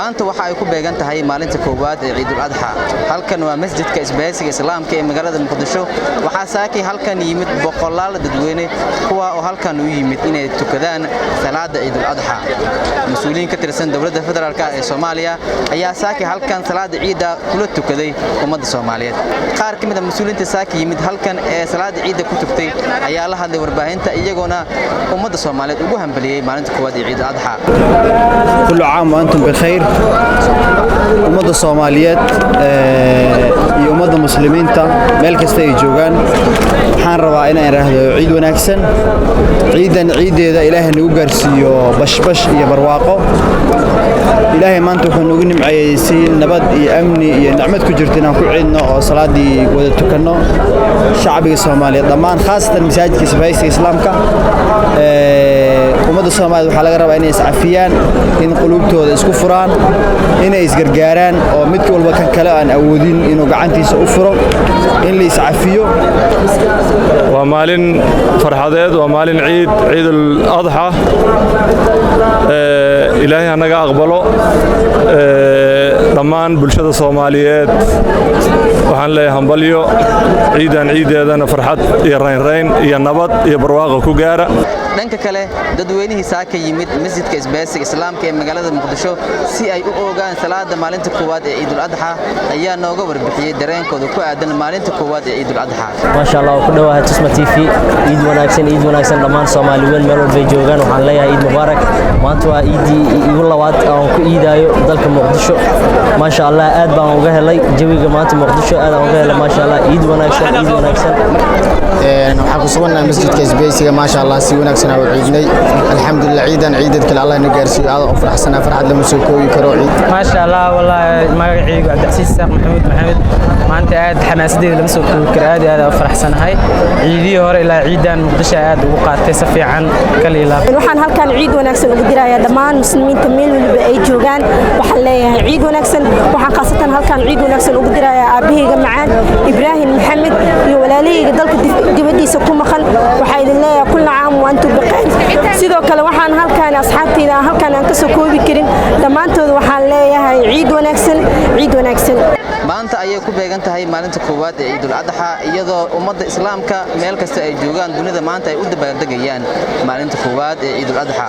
maanta waxa ay ku beegan tahay maalinta koowaad ee Ciidul Adha. Halkan waa masjidka isbaahaysiga Islaamka ee magaalada Muqdisho. Waxaa saakay halkan yimid boqolaal dadweyne kuwa oo halkan u yimid inay tukadaan salaada Ciidul Adha. Mas'uuliyiin ka tirsan dawladda federaalka ee Soomaaliya ayaa saakay halkan salaada Ciida kula tukaday ummadda Soomaaliyeed. Qaar ka mid ah mas'uuliyiinta saakay yimid halkan ee salaada Ciida ku tuktay ayaa la hadlay warbaahinta iyagoona ummadda Soomaaliyeed ugu hambaliyay maalinta koowaad ee Ciidul Adha. كل عام وأنتم بخير ummadda Soomaaliyeed iyo ummadda muslimiinta meel kasta ay joogaan waxaan rabaa inaan iraahdo ciid wanaagsan ciideeda Ilaahay nagu gaarsiiyo bashbash iyo barwaaqo Ilaahay maanta wuxuu nagu nimceeyay si nabad iyo amni iyo nicmad ku jirto inaan ku ciidno oo salaadii wada tukanno shacbiga Soomaaliyeed dhammaan khaasatan masaajidka isbaahaysiga Islaamka ummadda Soomaaliyeed waxa laga rabaa inay iscafiyaan in qulubtooda isku furaan inay isgargaaraan oo mid walba kan kale aan awoodin inuu gacantiisa u furo in la iscafiyo waa maalin farxadeed waa maalin ciidul adha Ilaahay anaga aqbalo dhammaan bulshada Soomaaliyeed waxaan leeyahay hambalyo ciideedana farxad iyo rayn iyo nabad iyo barwaaqo ku gaara dhanka kale dadweynihii saaka yimid masjidka isbaahaysiga Islaamka ee magaalada Muqdisho si ay u ogaan salaada maalinta koowaad ee Ciidul Adha ayaa nooga warbixiyay dareenkooda ku aadan maalinta koowaad ee Ciidul Adha ma sha Allah ku dhawaad Tusma TV ciid wanaagsan dhammaan Soomaaliyeed meel walba joogaan waxaan leeyahay ciid mubaarak maanta waa ciidii igu labaad aan ku iidayo dalka Muqdisho ma sha Allah aad baan uga helay jawiga maanta Muqdisho aad aan uga helay ma sha Allah ciid wanaagsan waxaan ku suganahay masjidka isbaahaysiga ma sha Allah si wanaagsan oo ciidnay alxamdulillah ciidan kale Allah na gaarsiiyo aad oo faraxsana farxad lama soo koobi karo ciid ma sha Allah wallahi magacaygu Cabdicasiis Saaq Maxamed maanta aad xamaasadeeda lama soo koobi karo aad oo faraxsanahay ciidii hore ilaa ciidan Muqdisho aad ugu qaatay si fiican kala ilaab waxaan halkan ciid wanaagsan ugu dirayaa dhammaan muslimiinta meel walba ay joogaan waxaan leeyahay ciid wanaagsan waxaan qaasatan halkan ciid wanaagsan ugu dirayaa aabahayga macaan Ibraahim Maxamed iyo walaalahayga dalka dibadiisa ku maqan waxa idin leeyahay kullu caam wa antum baqayr sidoo kale waxaan halkan asxaabtayda halkan aan ka soo koobi karin dhamaantood waxaan leeyahay ciid wanaagsan maanta ayay ku beegan tahay maalinta koowaad ee Ciidul Adha iyadoo ummadda Islaamka meel kasta ay joogaan dunida maanta ay u dabaaldegayaan maalinta koowaad ee Ciidul Adha